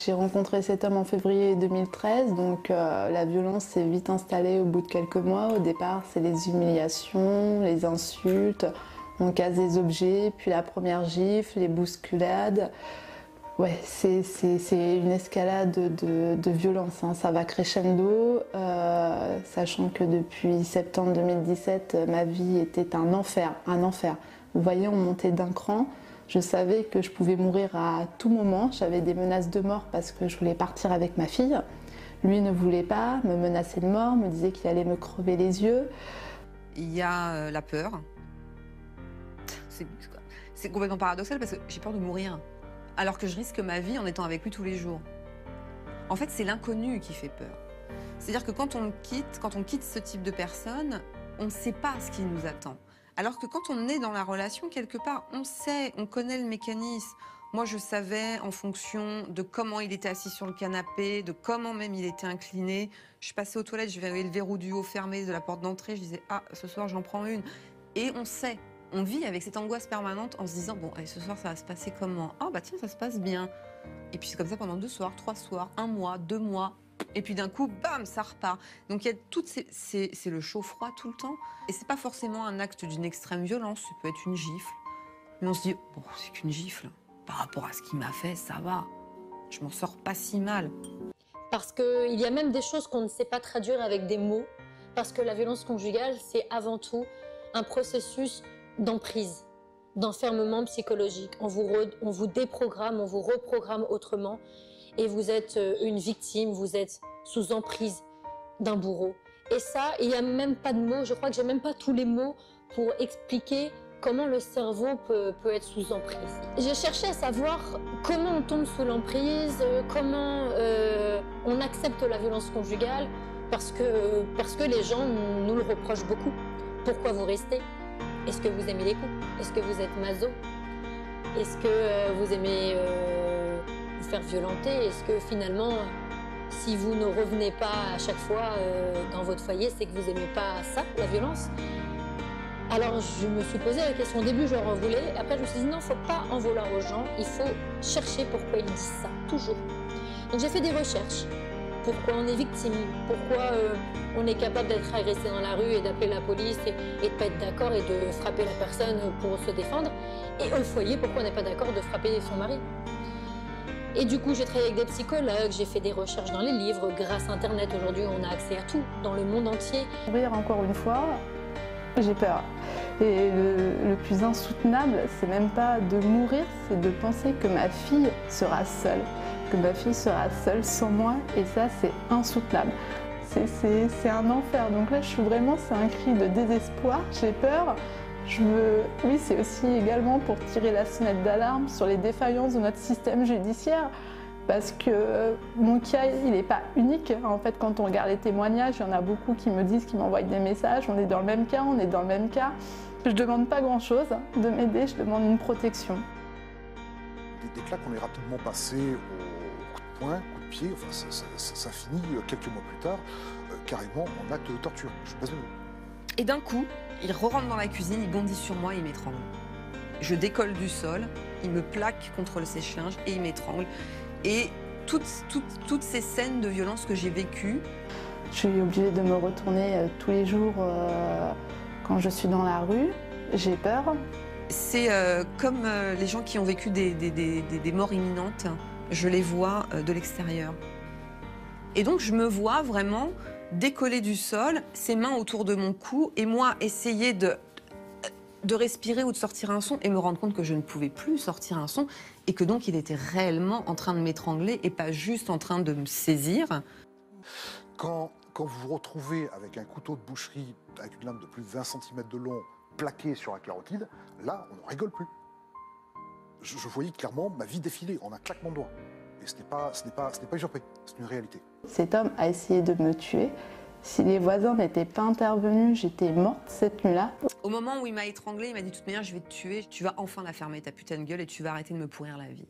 J'ai rencontré cet homme en février 2013, donc la violence s'est vite installée au bout de quelques mois. Au départ, c'est les humiliations, les insultes, on casse des objets, puis la première gifle, les bousculades. Ouais, c'est une escalade de violence, hein. Ça va crescendo, sachant que depuis septembre 2017, ma vie était un enfer, un enfer. Vous voyez, on montait d'un cran. Je savais que je pouvais mourir à tout moment. J'avais des menaces de mort parce que je voulais partir avec ma fille. Lui ne voulait pas, me menaçait de mort, me disait qu'il allait me crever les yeux. Il y a la peur. C'est complètement paradoxal parce que j'ai peur de mourir, alors que je risque ma vie en étant avec lui tous les jours. En fait, c'est l'inconnu qui fait peur. C'est-à-dire que quand on quitte ce type de personne, on ne sait pas ce qui nous attend. Alors que quand on est dans la relation, quelque part, on sait, on connaît le mécanisme. Moi, je savais en fonction de comment il était assis sur le canapé, de comment même il était incliné. Je passais aux toilettes, je verrais le verrou du haut fermé de la porte d'entrée, je disais « Ah, ce soir, j'en prends une ». Et on sait, on vit avec cette angoisse permanente en se disant « Bon, allez, ce soir, ça va se passer comment ? Ah, bah tiens, ça se passe bien ». Et puis c'est comme ça pendant 2 soirs, 3 soirs, 1 mois, 2 mois. Et puis d'un coup, bam, ça repart. Donc il y a c'est le chaud-froid tout le temps. Et c'est pas forcément un acte d'une extrême violence, ça peut être une gifle. Mais on se dit, bon, c'est qu'une gifle. Par rapport à ce qu'il m'a fait, ça va. Je m'en sors pas si mal. Parce qu'il y a même des choses qu'on ne sait pas traduire avec des mots. Parce que la violence conjugale, c'est avant tout un processus d'emprise, d'enfermement psychologique. On vous déprogramme, on vous reprogramme autrement. Et vous êtes une victime, vous êtes sous emprise d'un bourreau. Et ça, il n'y a même pas de mots, je crois que j'ai même pas tous les mots pour expliquer comment le cerveau peut être sous emprise. J'ai cherché à savoir comment on tombe sous l'emprise, comment on accepte la violence conjugale, parce que les gens nous le reprochent beaucoup. Pourquoi vous restez? Est-ce que vous aimez les coups? Est-ce que vous êtes maso? Est-ce que vous aimez vous faire violenter? Est-ce que finalement, si vous ne revenez pas à chaque fois dans votre foyer, c'est que vous n'aimez pas ça, la violence? Alors je me suis posé la question. Au début, je leur en voulais. Après, je me suis dit non, il ne faut pas en vouloir aux gens. Il faut chercher pourquoi ils disent ça, toujours. Donc j'ai fait des recherches. Pourquoi on est victime? Pourquoi on est capable d'être agressé dans la rue et d'appeler la police et de ne pas être d'accord et de frapper la personne pour se défendre? Et au foyer, pourquoi on n'est pas d'accord de frapper son mari? Et du coup, j'ai travaillé avec des psychologues, j'ai fait des recherches dans les livres. Grâce à Internet, aujourd'hui, on a accès à tout, dans le monde entier. Mourir encore une fois, j'ai peur. Et le plus insoutenable, c'est même pas de mourir, c'est de penser que ma fille sera seule. Que ma fille sera seule sans moi, et ça, c'est insoutenable. C'est un enfer. Donc là, c'est un cri de désespoir, j'ai peur. Oui, c'est aussi également pour tirer la sonnette d'alarme sur les défaillances de notre système judiciaire, parce que mon cas, il n'est pas unique. En fait, quand on regarde les témoignages, il y en a beaucoup qui me disent, qui m'envoient des messages, on est dans le même cas, on est dans le même cas. Je ne demande pas grand-chose de m'aider, je demande une protection. Des claques, on est rapidement passé au coup de poing, coup de pied, enfin ça finit quelques mois plus tard, carrément en acte de torture. Je passe de vous. Et d'un coup, il rentre dans la cuisine, il bondit sur moi et il m'étrangle. Je décolle du sol, il me plaque contre le sèche-linge et il m'étrangle. Et toutes ces scènes de violence que j'ai vécues. Je suis obligée de me retourner tous les jours quand je suis dans la rue. J'ai peur. C'est comme les gens qui ont vécu des morts imminentes. Je les vois de l'extérieur. Et donc je me vois vraiment décoller du sol, ses mains autour de mon cou, et moi essayer de respirer ou de sortir un son et me rendre compte que je ne pouvais plus sortir un son et que donc il était réellement en train de m'étrangler et pas juste en train de me saisir. Quand vous vous retrouvez avec un couteau de boucherie avec une lame de plus de 20 cm de long plaqué sur la carotide, là, on ne rigole plus. Je voyais clairement ma vie défiler en un claquement de doigts. Et ce n'est pas usurpé, c'est une réalité. Cet homme a essayé de me tuer. Si les voisins n'étaient pas intervenus, j'étais morte cette nuit-là. Au moment où il m'a étranglée, il m'a dit « de toute manière, je vais te tuer, tu vas enfin la fermer ta putain de gueule et tu vas arrêter de me pourrir la vie ».